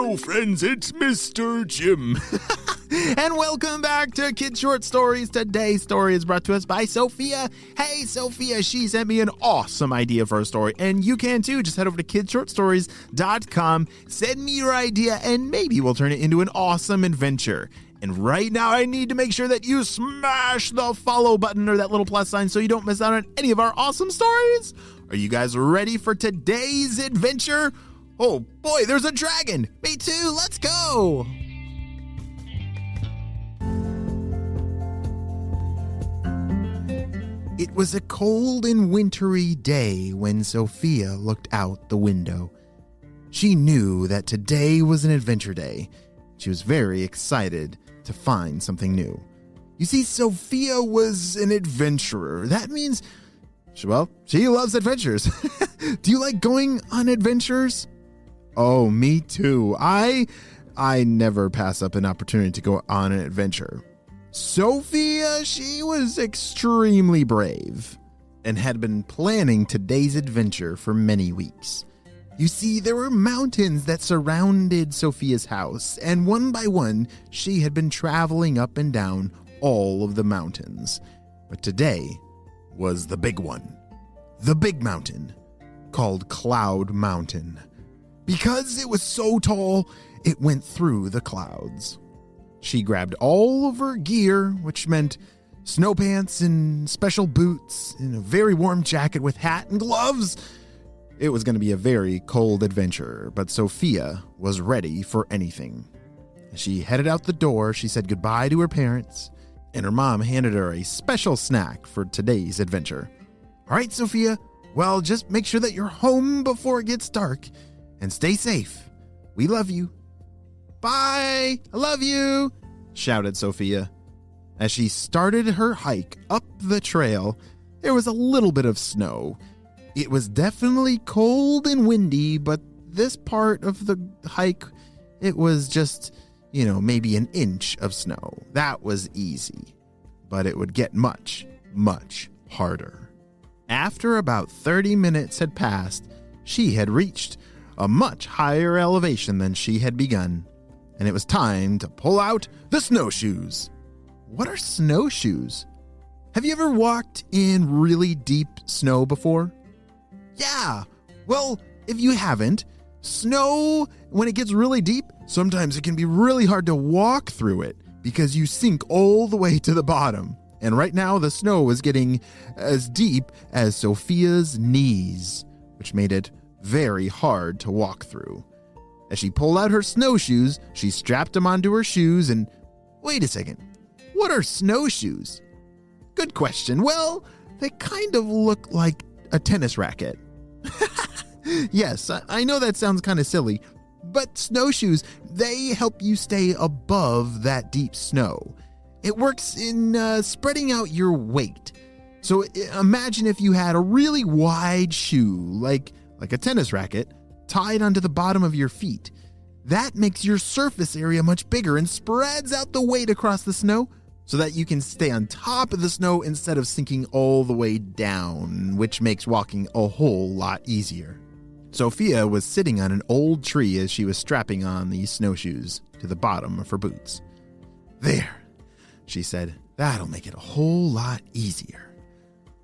Hello, friends, it's Mr. Jim. And welcome back to Kid Short Stories. Today's story is brought to us by Sofia. Hey, Sofia, she sent me an awesome idea for a story, and you can too. Just head over to kidshortstories.com, send me your idea, and maybe we'll turn it into an awesome adventure. And right now, I need to make sure that you smash the follow button or that little plus sign so you don't miss out on any of our awesome stories. Are you guys ready for today's adventure? Oh boy, there's a dragon. Me too, let's go. It was a cold and wintry day when Sofia looked out the window. She knew that today was an adventure day. She was very excited to find something new. You see, Sofia was an adventurer. That means, well, she loves adventures. Do you like going on adventures? Oh, me too. I never pass up an opportunity to go on an adventure. Sofia, she was extremely brave and had been planning today's adventure for many weeks. You see, there were mountains that surrounded Sofia's house, and one by one, she had been traveling up and down all of the mountains. But today was the big one, the big mountain called Cloud Mountain. Because it was so tall, it went through the clouds. She grabbed all of her gear, which meant snow pants and special boots and a very warm jacket with hat and gloves. It was going to be a very cold adventure, but Sofia was ready for anything. As she headed out the door, she said goodbye to her parents, and her mom handed her a special snack for today's adventure. All right, Sofia, well, just make sure that you're home before it gets dark, and stay safe. We love you. Bye! I love you! Shouted Sofia. As she started her hike up the trail, there was a little bit of snow. It was definitely cold and windy, but this part of the hike, it was just, maybe an inch of snow. That was easy, but it would get much, much harder. After about 30 minutes had passed, she had reached a much higher elevation than she had begun, and it was time to pull out the snowshoes. What are snowshoes? Have you ever walked in really deep snow before? Yeah, well, if you haven't, snow, when it gets really deep, sometimes it can be really hard to walk through it because you sink all the way to the bottom. And right now, the snow was getting as deep as Sofia's knees, which made it very hard to walk through. As she pulled out her snowshoes, she strapped them onto her shoes and... Wait a second, what are snowshoes? Good question. Well, they kind of look like a tennis racket. Yes, I know that sounds kind of silly, but snowshoes, they help you stay above that deep snow. It works in spreading out your weight. So imagine if you had a really wide shoe, like a tennis racket, tied onto the bottom of your feet. That makes your surface area much bigger and spreads out the weight across the snow so that you can stay on top of the snow instead of sinking all the way down, which makes walking a whole lot easier. Sofia was sitting on an old tree as she was strapping on these snowshoes to the bottom of her boots. There, she said, that'll make it a whole lot easier.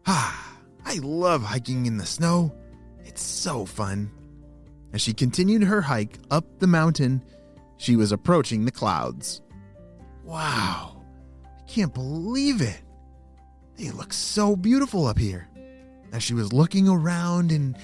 I love hiking in the snow. It's so fun. As she continued her hike up the mountain, she was approaching the clouds. Wow, I can't believe it. They look so beautiful up here. As she was looking around and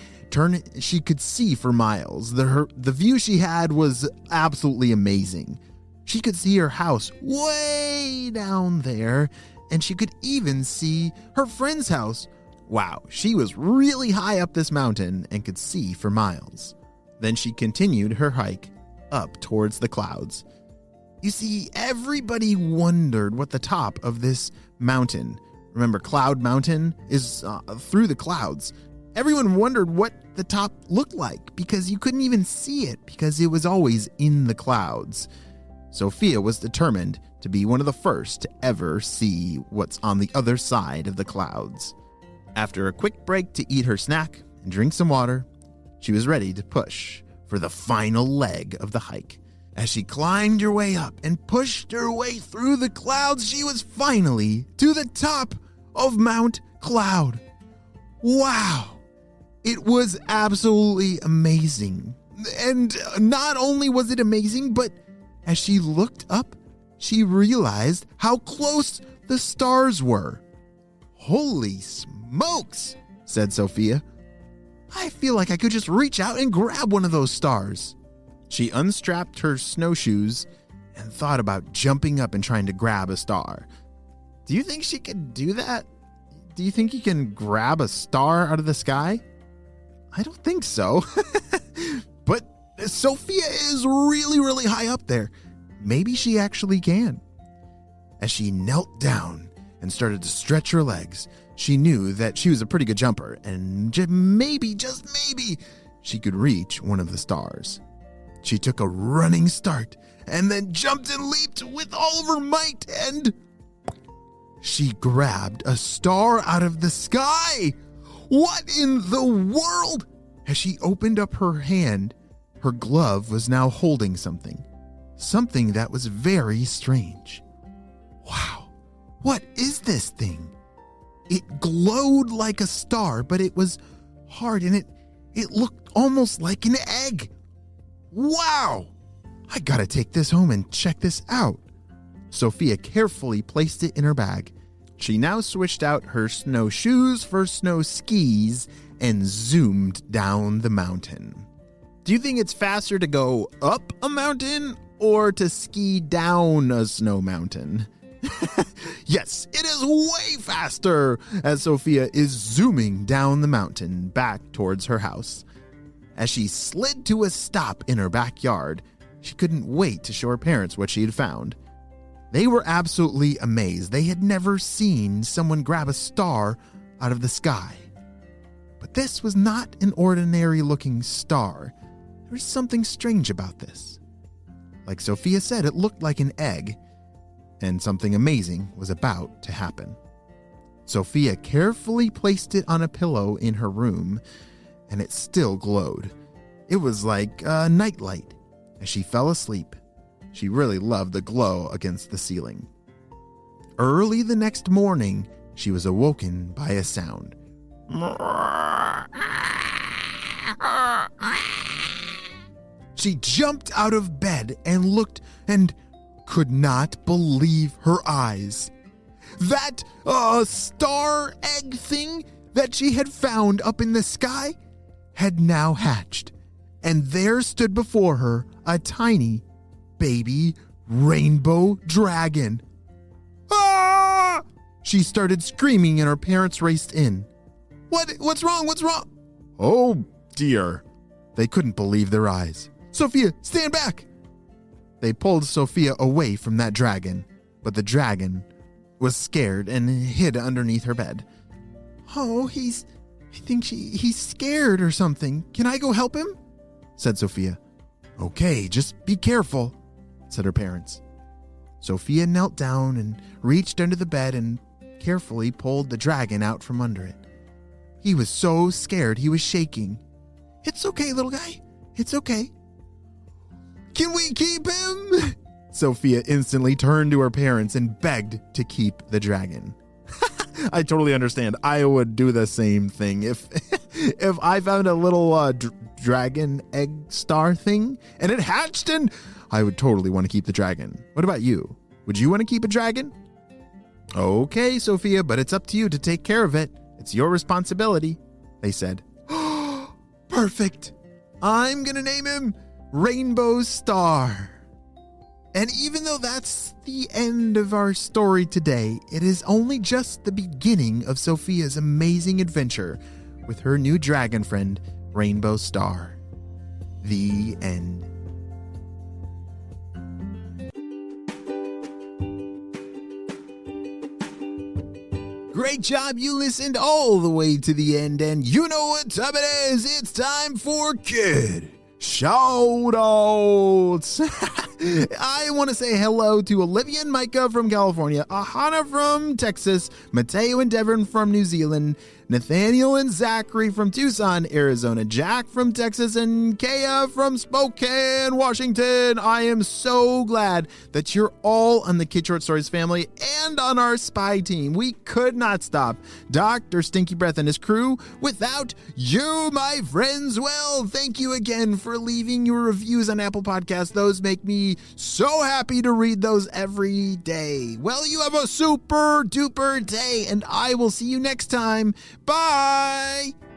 she could see for miles. The view she had was absolutely amazing. She could see her house way down there, and she could even see her friend's house. Wow, she was really high up this mountain and could see for miles. Then she continued her hike up towards the clouds. You see, everybody wondered what the top of this mountain, remember Cloud Mountain, is through the clouds. Everyone wondered what the top looked like because you couldn't even see it because it was always in the clouds. Sofia was determined to be one of the first to ever see what's on the other side of the clouds. After a quick break to eat her snack and drink some water, she was ready to push for the final leg of the hike. As she climbed her way up and pushed her way through the clouds, she was finally to the top of Mount Cloud. Wow! It was absolutely amazing. And not only was it amazing, but as she looked up, she realized how close the stars were. Holy smokes, said Sofia. I feel like I could just reach out and grab one of those stars. She unstrapped her snowshoes and thought about jumping up and trying to grab a star. Do you think she could do that? Do you think you can grab a star out of the sky? I don't think so. But Sofia is really, really high up there. Maybe she actually can. As she knelt down and started to stretch her legs, she knew that she was a pretty good jumper and just maybe, she could reach one of the stars. She took a running start and then jumped and leaped with all of her might, and she grabbed a star out of the sky. What in the world? As she opened up her hand, her glove was now holding something that was very strange. Wow, what is this thing? It glowed like a star, but it was hard and it looked almost like an egg. Wow! I gotta take this home and check this out. Sofia carefully placed it in her bag. She now switched out her snowshoes for snow skis and zoomed down the mountain. Do you think it's faster to go up a mountain or to ski down a snow mountain? Yes, it is way faster, as Sofia is zooming down the mountain back towards her house. As she slid to a stop in her backyard, she couldn't wait to show her parents what she had found. They were absolutely amazed. They had never seen someone grab a star out of the sky. But this was not an ordinary-looking star. There was something strange about this. Like Sofia said, it looked like an egg, and something amazing was about to happen. Sofia carefully placed it on a pillow in her room, and it still glowed. It was like a nightlight. As she fell asleep, she really loved the glow against the ceiling. Early the next morning, she was awoken by a sound. She jumped out of bed and looked and could not believe her eyes. That star egg thing that she had found up in the sky had now hatched, and there stood before her a tiny baby rainbow dragon. Ah! She started screaming and her parents raced in. What's wrong? What's wrong? Oh dear. They couldn't believe their eyes. Sofia, stand back. They pulled Sofia away from that dragon, but the dragon was scared and hid underneath her bed. Oh, I think he's scared or something. Can I go help him? Said Sofia. Okay, just be careful, said her parents. Sofia knelt down and reached under the bed and carefully pulled the dragon out from under it. He was so scared he was shaking. It's okay, little guy. It's okay. Can we keep him? Sofia instantly turned to her parents and begged to keep the dragon. I totally understand. I would do the same thing. If I found a little dragon egg star thing and it hatched, and I would totally want to keep the dragon. What about you? Would you want to keep a dragon? Okay, Sofia, but it's up to you to take care of it. It's your responsibility, they said. Perfect. I'm going to name him Rainbow Star. And even though that's the end of our story today, it is only just the beginning of Sofia's amazing adventure with her new dragon friend, Rainbow Star. The end. Great job, you listened all the way to the end, and you know what time it is. It's time for Kid Shoutouts. I want to say hello to Olivia and Micah from California, Ahana from Texas, Mateo and Devon from New Zealand, Nathaniel and Zachary from Tucson, Arizona, Jack from Texas, and Kaya from Spokane, Washington. I am so glad that you're all on the Kid Short Stories family and on our spy team. We could not stop Dr. Stinky Breath and his crew without you, my friends. Well, thank you again for leaving your reviews on Apple Podcasts. Those make me so happy to read those every day. Well, you have a super duper day, and I will see you next time. Bye!